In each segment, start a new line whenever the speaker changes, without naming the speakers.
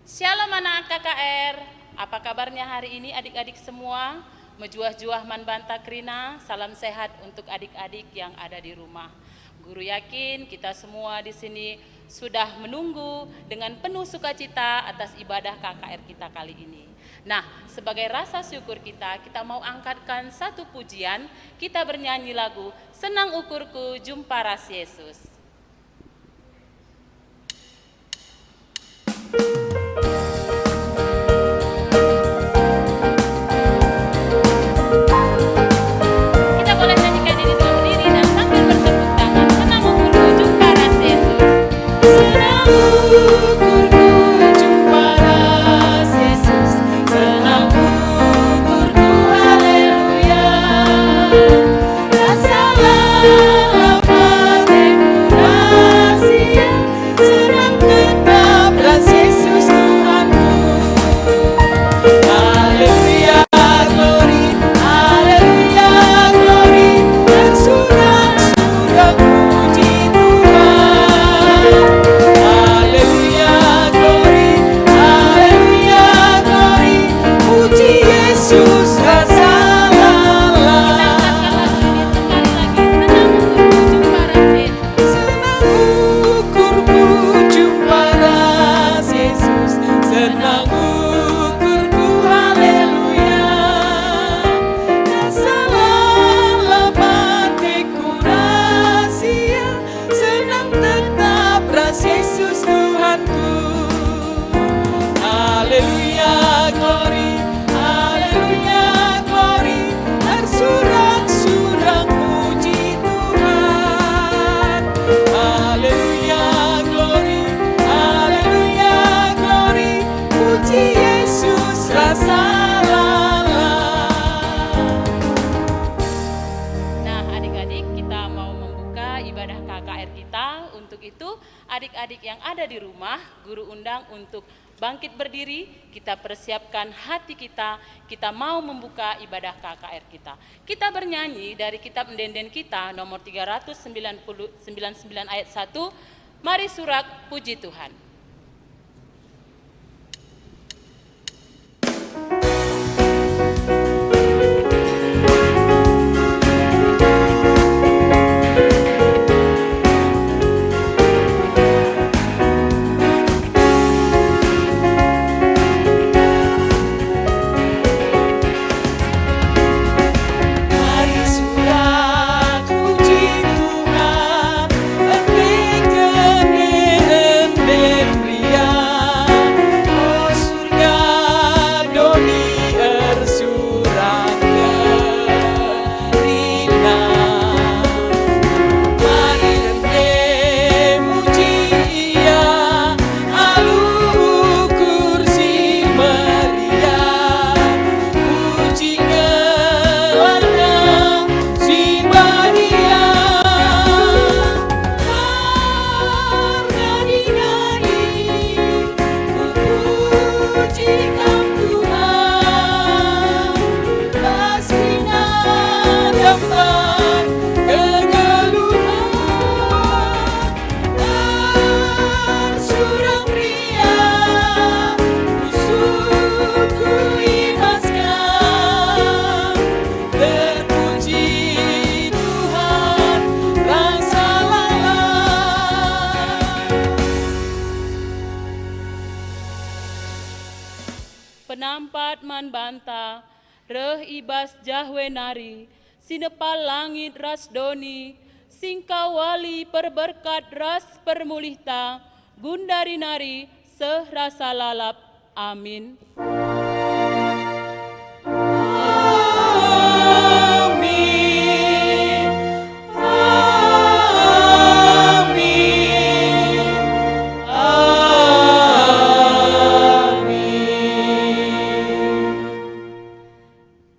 Shalom anak KKR, apa kabarnya hari ini adik-adik semua? Mejuah-juah manbanta krina, salam sehat untuk adik-adik yang ada di rumah. Guru yakin kita semua di sini sudah menunggu dengan penuh sukacita atas ibadah KKR kita kali ini. Nah, sebagai rasa syukur kita mau angkatkan satu pujian, kita bernyanyi lagu Senang Ukurku Jumpa Ras Yesus. Kita boleh nyanyikan diri dengan berdiri dan sambil bertepuk tangan. Senang ukurku jumpa ras Yesus. Senang ukurku jumpa ras Yesus. Senang ukurku haleluya. Rasalah lapar rahasia. Senang tetap ras Yesus Tuhanku. Haleluya, glory, haleluya, glory, bersorak-sorak puji Tuhan. Haleluya, glory, puji Yesus rasa lala. Senang ukurku jumpa ras Yesus, senang ukurku haleluya. Rasalah batikku rahasia, senang tetap ras Yesus Tuhanku. Haleluya, glory, bersorak-sorak puji Tuhan. Haleluya, glory, puji Yesus rasa lala. Nah, adik-adik, kita mau membuka ibadah KKR kita. Untuk itu, adik-adik yang ada di rumah, guru undang untuk bangkit berdiri. Kita persiapkan hati kita mau membuka ibadah KKR kita. Kita bernyanyi dari kitab Mendenden kita nomor 399 ayat 1. Mari surak puji Tuhan. Mari surak puji Tuhan, endek pria. Oh surga doni ersurangga rina. Mari endek muji ia, alu kursi meriah. Puji keluarga si Maria. Nari-nari pujikan Tuhan. Kasihnya dapat kegeluhan. Tersurang pria, musuhku ibaskan. Terpuji Tuhan, rasa lala. Penampat manbanta, reh ibas jahwe nari, sinepal langit ras doni, singkawali perberkat ras permulihta, gundari nari sehrasa lalap. Amin. Amin.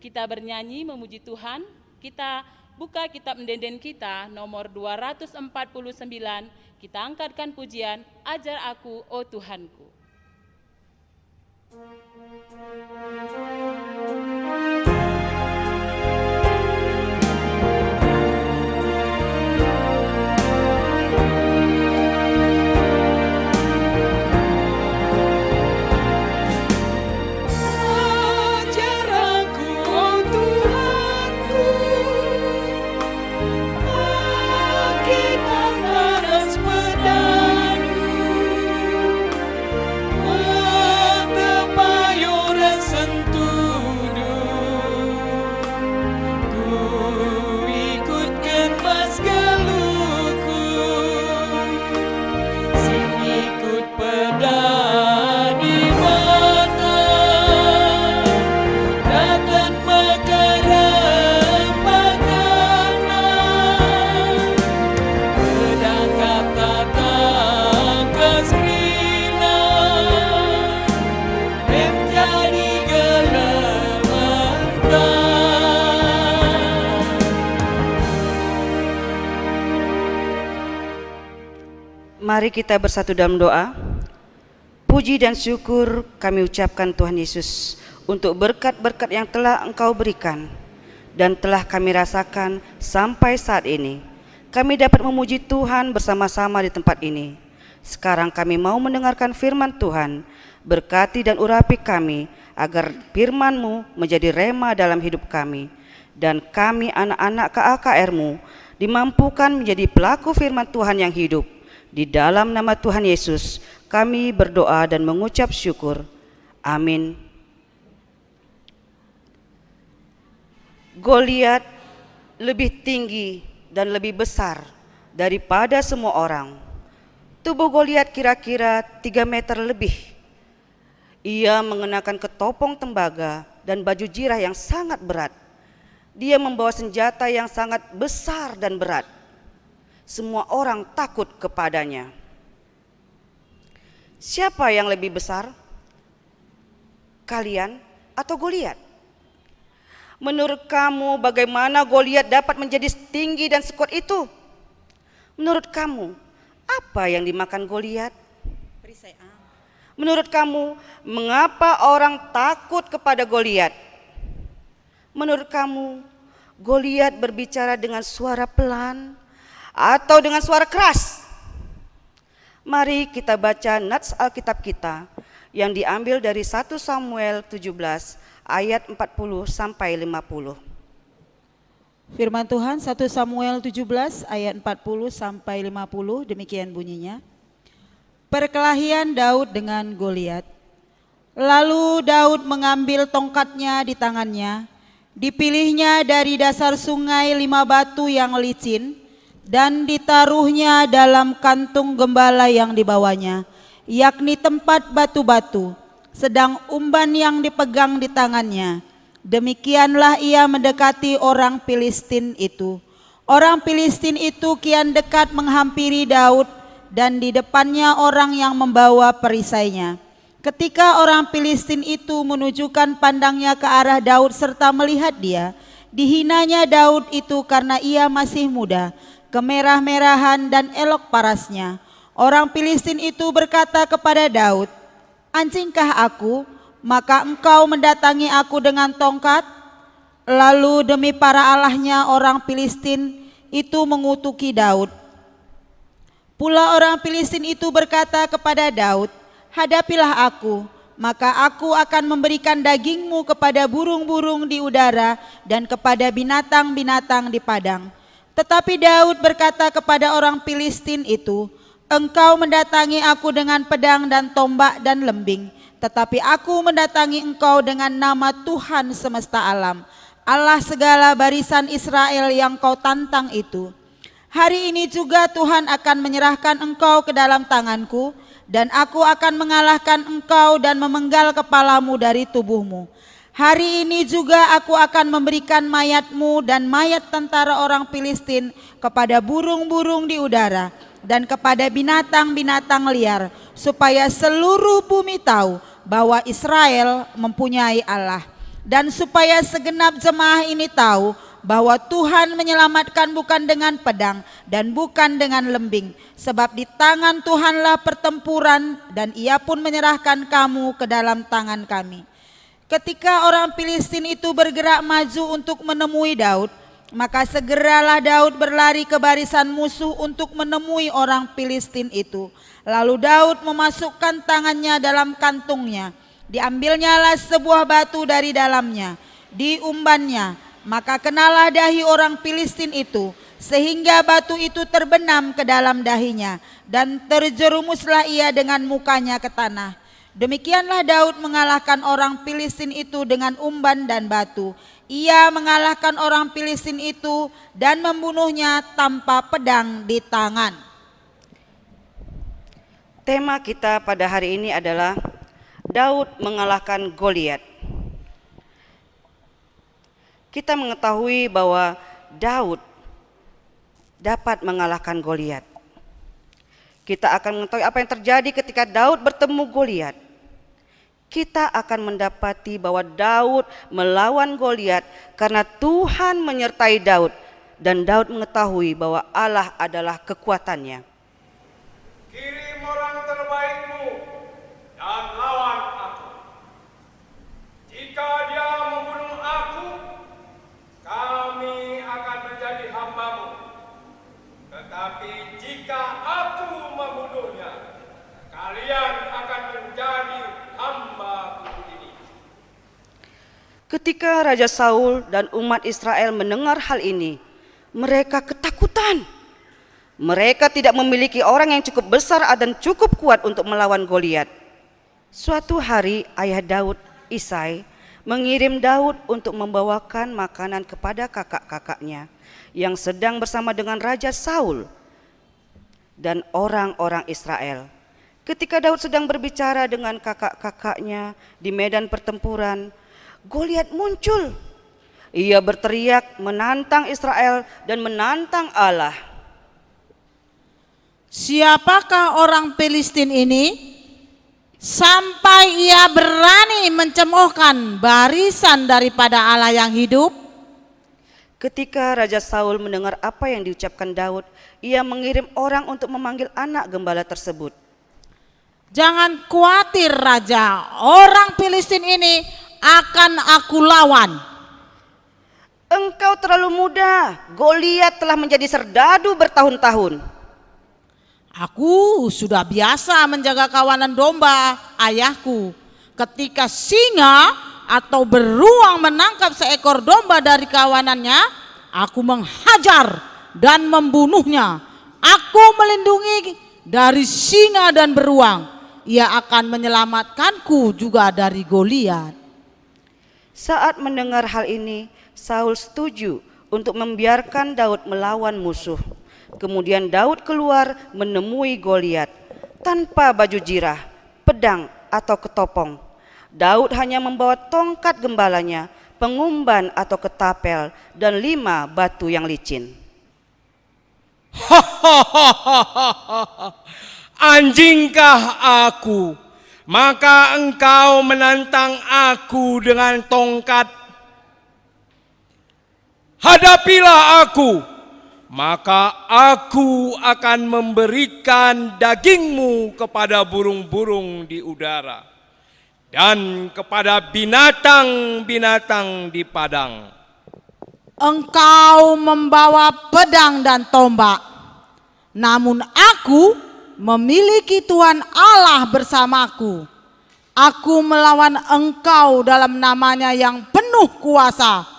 Kita bernyanyi memuji Tuhan. Kita buka kitab Mendenden kita nomor 249. Kita angkatkan pujian Ajar Aku, Oh Tuhanku.
Mari kita bersatu dalam doa. Puji dan syukur kami ucapkan Tuhan Yesus untuk berkat-berkat yang telah Engkau berikan dan telah kami rasakan sampai saat ini. Kami dapat memuji Tuhan bersama-sama di tempat ini. Sekarang kami mau mendengarkan firman Tuhan. Berkati dan urapi kami agar firman-Mu menjadi rema dalam hidup kami. Dan kami anak-anak KAKR-Mu dimampukan menjadi pelaku firman Tuhan yang hidup. Di dalam nama Tuhan Yesus kami berdoa dan mengucap syukur. Amin. Goliat lebih tinggi dan lebih besar daripada semua orang. Tubuh Goliat kira-kira 3 meter lebih. Ia mengenakan ketopong tembaga dan baju jirah yang sangat berat. Dia membawa senjata yang sangat besar dan berat. Semua orang takut kepadanya. Siapa yang lebih besar? Kalian atau Goliat? Menurut kamu bagaimana Goliat dapat menjadi tinggi dan sekuat itu? Menurut kamu apa yang dimakan Goliat? Menurut kamu mengapa orang takut kepada Goliat? Menurut kamu Goliat berbicara dengan suara pelan atau dengan suara keras? Mari kita baca nats Alkitab kita yang diambil dari 1 Samuel 17 ayat 40 sampai 50.
Firman Tuhan 1 Samuel 17 ayat 40 sampai 50, demikian bunyinya. Perkelahian Daud dengan Goliat. Lalu Daud mengambil tongkatnya di tangannya, dipilihnya dari dasar sungai 5 batu yang licin, dan ditaruhnya dalam kantung gembala yang dibawanya, yakni tempat batu-batu, sedang umban yang dipegang di tangannya. Demikianlah ia mendekati orang Filistin itu. Orang Filistin itu kian dekat menghampiri Daud, dan di depannya orang yang membawa perisainya. Ketika orang Filistin itu menunjukkan pandangnya ke arah Daud serta melihat dia, dihinanya Daud itu karena ia masih muda, kemerah-merahan dan elok parasnya. Orang Filistin itu berkata kepada Daud, "Anjingkah aku, maka engkau mendatangi aku dengan tongkat?" Lalu demi para allahnya orang Filistin itu mengutuki Daud. Pula orang Filistin itu berkata kepada Daud, "Hadapilah aku, maka aku akan memberikan dagingmu kepada burung-burung di udara dan kepada binatang-binatang di padang." Tetapi Daud berkata kepada orang Filistin itu, "Engkau mendatangi aku dengan pedang dan tombak dan lembing, tetapi aku mendatangi engkau dengan nama Tuhan semesta alam, Allah segala barisan Israel yang kau tantang itu. Hari ini juga Tuhan akan menyerahkan engkau ke dalam tanganku, dan aku akan mengalahkan engkau dan memenggal kepalamu dari tubuhmu. Hari ini juga aku akan memberikan mayatmu dan mayat tentara orang Filistin kepada burung-burung di udara dan kepada binatang-binatang liar, supaya seluruh bumi tahu bahwa Israel mempunyai Allah, dan supaya segenap jemaah ini tahu bahwa Tuhan menyelamatkan bukan dengan pedang dan bukan dengan lembing, sebab di tangan Tuhanlah pertempuran, dan ia pun menyerahkan kamu ke dalam tangan kami." Ketika orang Filistin itu bergerak maju untuk menemui Daud, maka segeralah Daud berlari ke barisan musuh untuk menemui orang Filistin itu. Lalu Daud memasukkan tangannya dalam kantungnya, diambilnyalah sebuah batu dari dalamnya, diumbannya, maka kenalah dahi orang Filistin itu, sehingga batu itu terbenam ke dalam dahinya, dan terjerumuslah ia dengan mukanya ke tanah. Demikianlah Daud mengalahkan orang Filistin itu dengan umban dan batu. Ia mengalahkan orang Filistin itu dan membunuhnya tanpa pedang di tangan.
Tema kita pada hari ini adalah Daud mengalahkan Goliat. Kita mengetahui bahwa Daud dapat mengalahkan Goliat. Kita akan mengetahui apa yang terjadi ketika Daud bertemu Goliat. Kita akan mendapati bahwa Daud melawan Goliat karena Tuhan menyertai Daud, dan Daud mengetahui bahwa Allah adalah kekuatannya.
kirim orang terbaikmu dan lawan aku. Jika dia membunuh aku, kami akan menjadi hamba-Mu. Tetapi jika aku membunuhnya, kalian akan menjadi hamba-Ku ini.
Ketika Raja Saul dan umat Israel mendengar hal ini, mereka ketakutan. Mereka tidak memiliki orang yang cukup besar dan cukup kuat untuk melawan Goliat. Suatu hari ayah Daud, Isai, mengirim Daud untuk membawakan makanan kepada kakak-kakaknya yang sedang bersama dengan Raja Saul dan orang-orang Israel. Ketika Daud sedang berbicara dengan kakak-kakaknya di medan pertempuran, Goliat muncul. Ia berteriak menantang Israel dan menantang Allah.
Siapakah orang Filistin ini sampai ia berani mencemoohkan barisan daripada Allah yang hidup?
Ketika Raja Saul mendengar apa yang diucapkan Daud, ia mengirim orang untuk memanggil anak gembala tersebut.
Jangan khawatir Raja, orang Filistin ini akan aku lawan.
Engkau terlalu muda, Goliat telah menjadi serdadu bertahun-tahun.
Aku sudah biasa menjaga kawanan domba ayahku. Ketika singa atau beruang menangkap seekor domba dari kawanannya, aku menghajar dan membunuhnya. Aku melindungi dari singa dan beruang. Ia akan menyelamatkanku juga dari Goliat.
Saat mendengar hal ini, Saul setuju untuk membiarkan Daud melawan musuh. Kemudian Daud keluar menemui Goliat tanpa baju jirah, pedang atau ketopong. Daud hanya membawa tongkat gembalanya, pengumban atau ketapel, dan 5 batu yang licin.
Anjingkah aku? Maka engkau menantang aku dengan tongkat. Hadapilah aku, maka aku akan memberikan dagingmu kepada burung-burung di udara dan kepada binatang-binatang di padang.
Engkau membawa pedang dan tombak, namun aku memiliki Tuhan Allah bersamaku. Aku melawan engkau dalam namanya yang penuh kuasa.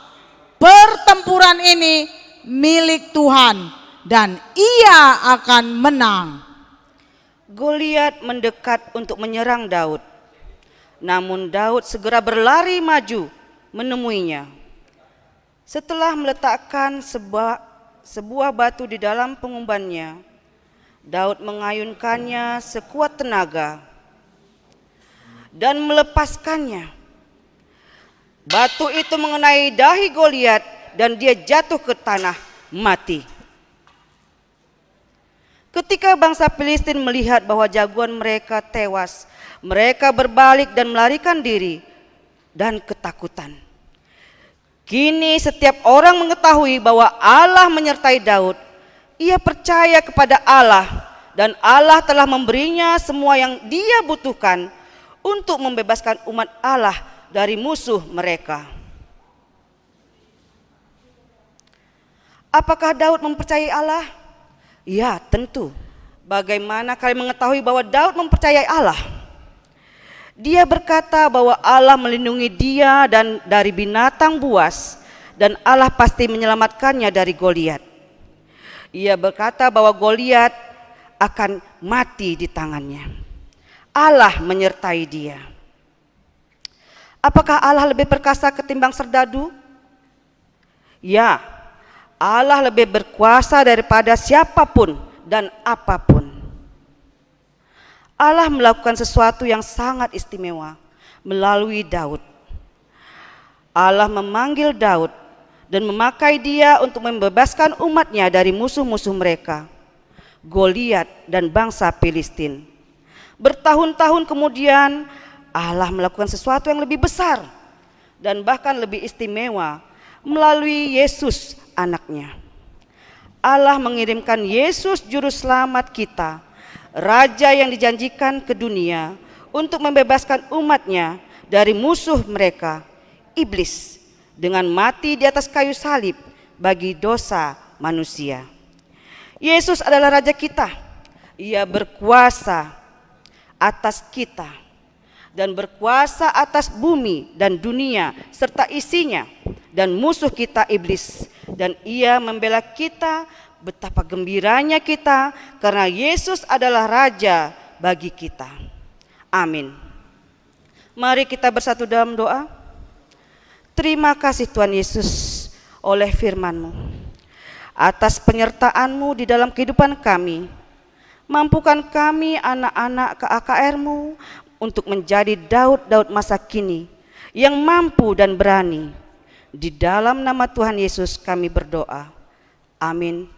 Pertempuran ini milik Tuhan dan ia akan menang.
Goliat mendekat untuk menyerang Daud. Namun Daud segera berlari maju menemuinya. Setelah meletakkan sebuah batu di dalam pengumbannya, Daud mengayunkannya sekuat tenaga dan melepaskannya. Batu itu mengenai dahi Goliat dan dia jatuh ke tanah mati. Ketika bangsa Filistin melihat bahwa jagoan mereka tewas, mereka berbalik dan melarikan diri dan ketakutan. Kini setiap orang mengetahui bahwa Allah menyertai Daud. Ia percaya kepada Allah dan Allah telah memberinya semua yang dia butuhkan untuk membebaskan umat Allah dari musuh mereka. Apakah Daud mempercayai Allah? Ya, tentu. Bagaimana kalian mengetahui bahwa Daud mempercayai Allah? Dia berkata bahwa Allah melindungi dia dan dari binatang buas dan Allah pasti menyelamatkannya dari Goliat. Ia berkata bahwa Goliat akan mati di tangannya. Allah menyertai dia. Apakah Allah lebih perkasa ketimbang serdadu? Ya, Allah lebih berkuasa daripada siapapun dan apapun. Allah melakukan sesuatu yang sangat istimewa melalui Daud. Allah memanggil Daud dan memakai dia untuk membebaskan umatnya dari musuh-musuh mereka, Goliat dan bangsa Filistin. Bertahun-tahun kemudian Allah melakukan sesuatu yang lebih besar dan bahkan lebih istimewa melalui Yesus anaknya. Allah mengirimkan Yesus juru selamat kita Raja yang dijanjikan ke dunia untuk membebaskan umatnya dari musuh mereka, iblis, dengan mati di atas kayu salib bagi dosa manusia. Yesus adalah Raja kita. Ia berkuasa atas kita dan berkuasa atas bumi dan dunia serta isinya dan musuh kita iblis. Dan ia membela kita. Betapa gembiranya kita karena Yesus adalah Raja bagi kita. Amin. Mari kita bersatu dalam doa. Terima kasih Tuhan Yesus oleh firman-Mu, atas penyertaan-Mu di dalam kehidupan kami. Mampukan kami anak-anak KKR-Mu untuk menjadi Daud-Daud masa kini yang mampu dan berani. Di dalam nama Tuhan Yesus kami berdoa. Amin.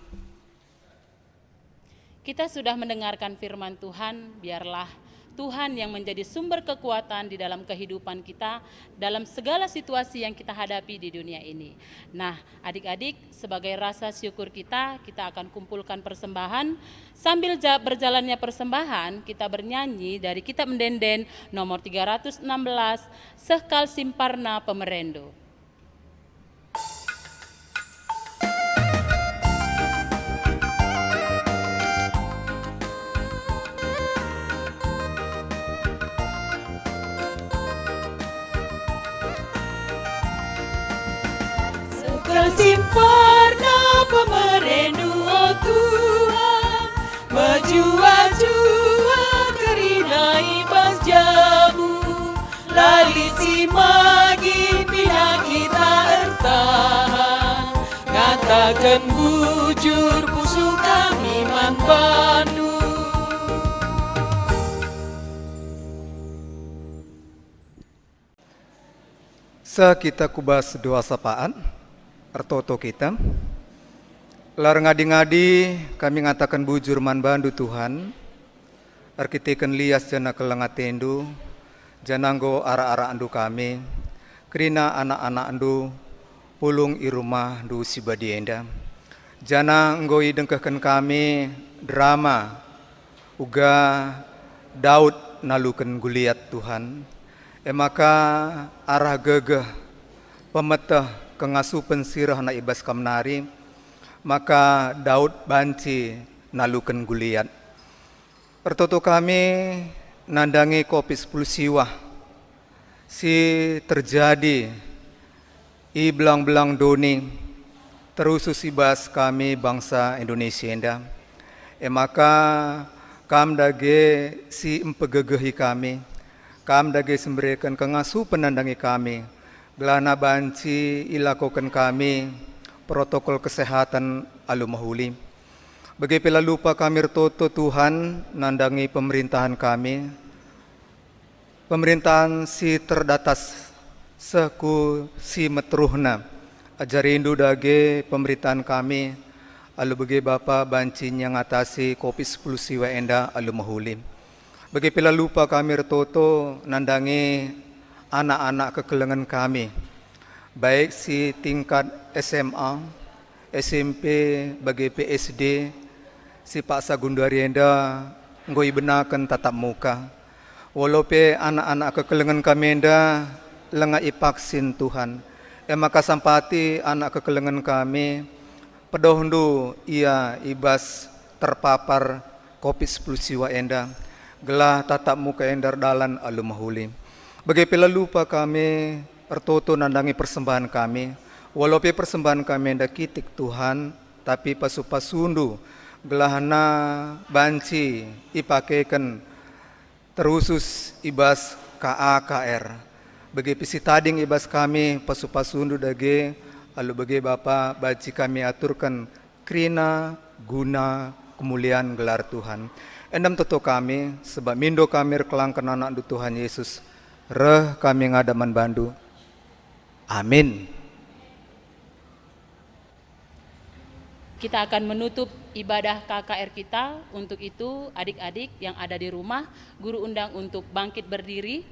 Kita sudah mendengarkan firman Tuhan, biarlah Tuhan yang menjadi sumber kekuatan di dalam kehidupan kita, dalam segala situasi yang kita hadapi di dunia ini. Nah, adik-adik, sebagai rasa syukur kita akan kumpulkan persembahan. Sambil berjalannya persembahan, kita bernyanyi dari Kitab Mendenden nomor 316, Sekal Simparna Pemerendo.
Simparna pemerendu, oh Tuhan, menjua-jua kerina ibas jamu, lali simagi pina kita ertahan, ngatakan bujur pusu kami manbandu.
Kita kubas doa sapaan artoto kita. Lar ngadi-ngadi kami ngatakan bujur manbandu Tuhan. Arkiteken lias jana kelengatendu, jananggo ara-ara andu kami. Kerina anak-anak andu pulung i rumah du sibadienda. Jana nggoi dengkehken kami drama uga Daud naluken Goliat Tuhan. Maka arah gegeh pemeteh kengasupen sirah na ibas kamnari, maka Daud banci naluken Goliat. Pertoto kami nandangi kopi 10 siwah si terjadi i belang-belang doni terusus ibas kami bangsa Indonesia enda. Maka kam dage si empegegehi kami, kam dage semberikan kengasupen nandangi kami. Gelana banci ilakukan kami protokol kesehatan alumahuli. Bagi pila lupa kami toto Tuhan nandangi pemerintahan kami. Pemerintahan si terdatas seku si metruhna. Ajarindu dage pemerintahan kami. Alu bagi Bapa banci yang ngatasi kopi 10 siwa enda alumahuli. Bagi pila lupa kami toto nandangi anak-anak kekelengan kami, baik si tingkat SMA, SMP, bagi PSD, si paksa gundarienda, ngoi benakan tatap muka. Walaupun anak-anak kekelengan kami enda, lengai vaksin Tuhan. Maka sampati anak kekelengan kami, pedohundu ia ibas terpapar COVID-10 siwa enda, gelah tatap muka endar dalan alumahuli. Bagi pila lupa kami ertoto nandangi persembahan kami, walaupun persembahan kami ndak kitik Tuhan, tapi pasu-pasundu gelahana banci ipakaikan terusus ibas KAKR. Bagi pisi tading ibas kami pasu-pasundu dage, lalu bagi Bapa baci kami aturkan krina guna kemuliaan gelar Tuhan. Endam toto kami sebab mindo kami kelangkan anak du Tuhan Yesus. Reh kami ngadaman bandu. Amin.
Kita akan menutup ibadah KKR kita. Untuk itu adik-adik yang ada di rumah, guru undang untuk bangkit berdiri.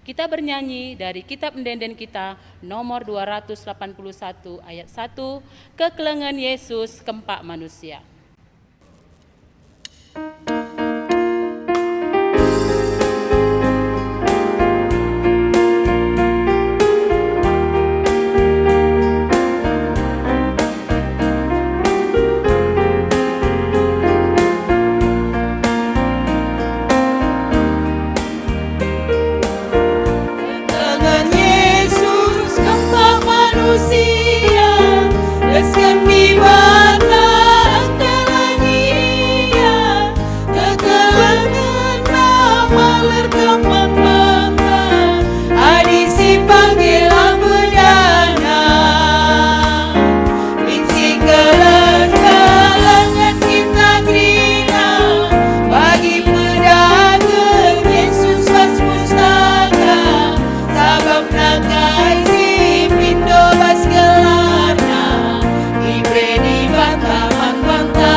Kita bernyanyi dari Kitab Mendenden kita nomor 281 ayat 1, Kekelengan Yesus Kempak Manusia.
galer kemang-mangka, adisi panggilan budana, misi kelengan kita grina, bagi pedagang Yesus was pustaka, sabab nakai si pindo bas gelarna, ibre di bantaman-banta.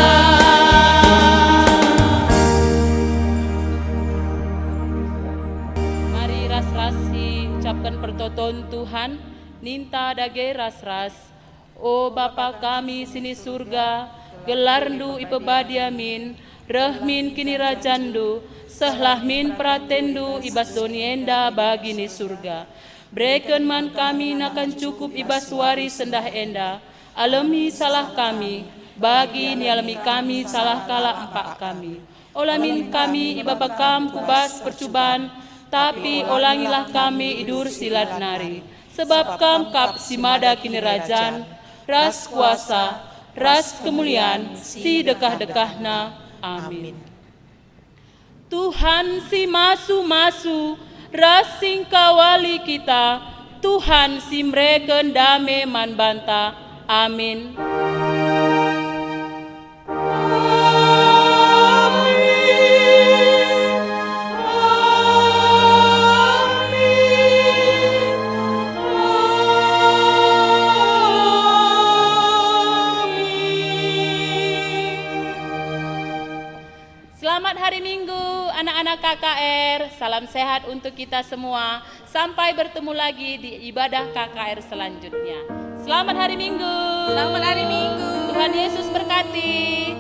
Mari ras-rasi ucapkan pertoton Tuhan, ninta dage ras-ras. O Bapa kami sini surga, gelarndu ipebadiamin, rehmin kini rajandu, sehlahmin pratendu ibas donienda bagi ni surga. Breken man kami nakan cukup ibas wari sendah enda, alami salah kami, bagi ni alami kami salah kala empak kami. Olamin kami ibabakam kubas percubaan, tapi olangilah kami idur silat nari. Sebab kam kap simada kini rajan, ras kuasa, ras kemuliaan, si dekah-dekahna. Amin. Tuhan si masu-masu, ras sing kawali kita, Tuhan si mreken dame man banta. Amin. Selamat hari Minggu anak-anak KKR, salam sehat untuk kita semua. Sampai bertemu lagi di ibadah KKR selanjutnya. Selamat hari Minggu.
Selamat hari Minggu.
Tuhan Yesus berkati.